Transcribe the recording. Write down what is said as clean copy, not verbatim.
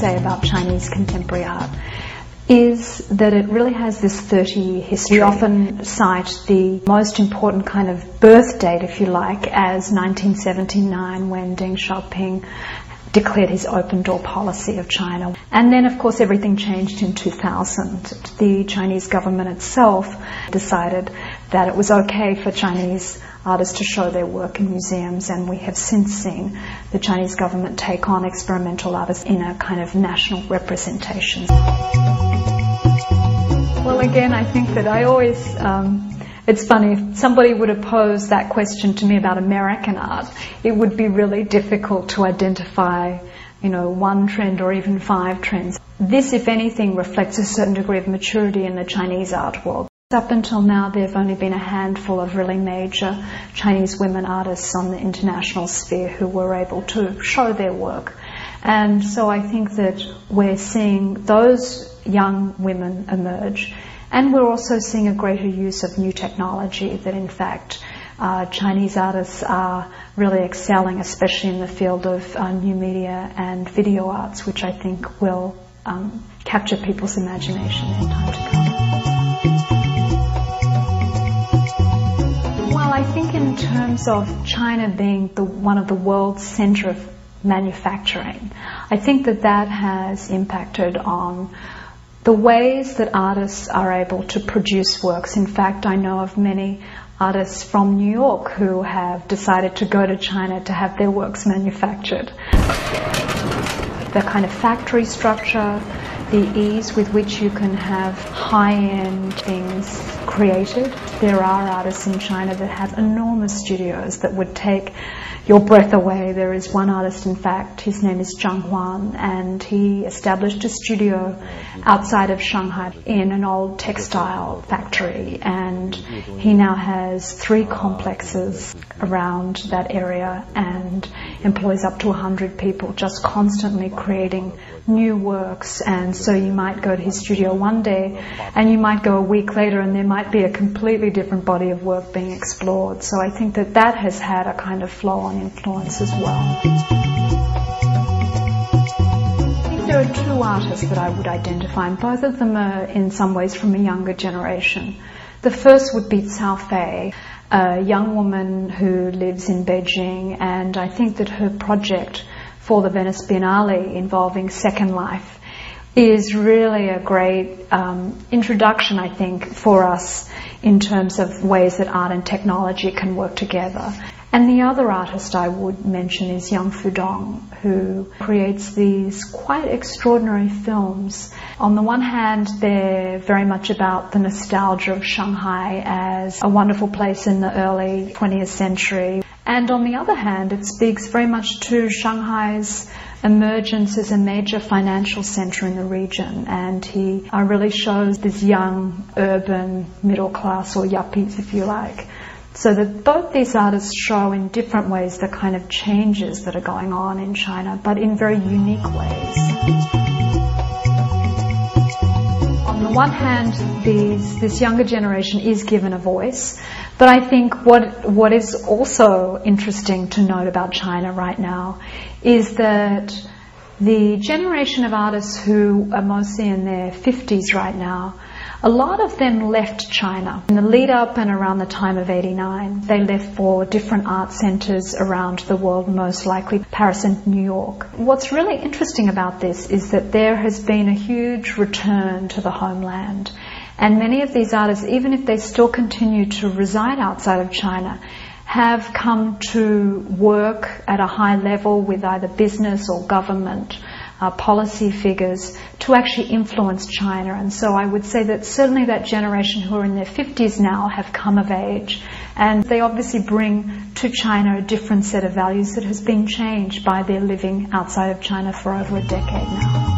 say about Chinese contemporary art is that it really has this 30-year history. We often cite the most important kind of birth date, if you like, as 1979, when Deng Xiaoping declared his open door policy of China. And then, of course, everything changed in 2000. The Chinese government itself decided that it was okay for Chinese artists to show their work in museums, and we have since seen the Chinese government take on experimental artists in a kind of national representation. Well, again, I think that I always, it's funny, if somebody would have posed that question to me about American art, it would be really difficult to identify, one trend or even 5 trends. This, if anything, reflects a certain degree of maturity in the Chinese art world. Up until now, there have only been a handful of really major Chinese women artists on the international sphere who were able to show their work. And so I think that we're seeing those young women emerge, and we're also seeing a greater use of new technology, that in fact Chinese artists are really excelling, especially in the field of new media and video arts, which I think will capture people's imagination in time to come. Well, I think in terms of China being one of the world's centre of manufacturing, I think that has impacted on the ways that artists are able to produce works. In fact, I know of many artists from New York who have decided to go to China to have their works manufactured. The kind of factory structure, the ease with which you can have high-end things created. There are artists in China that have enormous studios that would take your breath away. There is one artist, in fact, his name is Zhang Huan, and he established a studio outside of Shanghai in an old textile factory, and he now has 3 complexes around that area and employs up to 100 people, just constantly creating new works. And so you might go to his studio one day and you might go a week later and there might be a completely different body of work being explored. So I think that has had a kind of flow-on influence as well. I think there are 2 artists that I would identify, and both of them are in some ways from a younger generation. The first would be Cao Fei, a young woman who lives in Beijing, and I think that her project for the Venice Biennale involving Second Life is really a great introduction, I think, for us in terms of ways that art and technology can work together. And the other artist I would mention is Yang Fudong, who creates these quite extraordinary films. On the one hand, they're very much about the nostalgia of Shanghai as a wonderful place in the early 20th century. And on the other hand, it speaks very much to Shanghai's emergence as a major financial centre in the region, and he really shows this young, urban, middle class, or yuppies if you like. So that both these artists show in different ways the kind of changes that are going on in China, but in very unique ways. On the one hand, this younger generation is given a voice, but I think what is also interesting to note about China right now is that the generation of artists who are mostly in their 50s right now, a lot of them left China. In the lead up and around the time of '89, they left for different art centres around the world, most likely Paris and New York. What's really interesting about this is that there has been a huge return to the homeland. And many of these artists, even if they still continue to reside outside of China, have come to work at a high level with either business or government policy figures to actually influence China. And so I would say that certainly that generation who are in their 50s now have come of age, and they obviously bring to China a different set of values that has been changed by their living outside of China for over a decade now.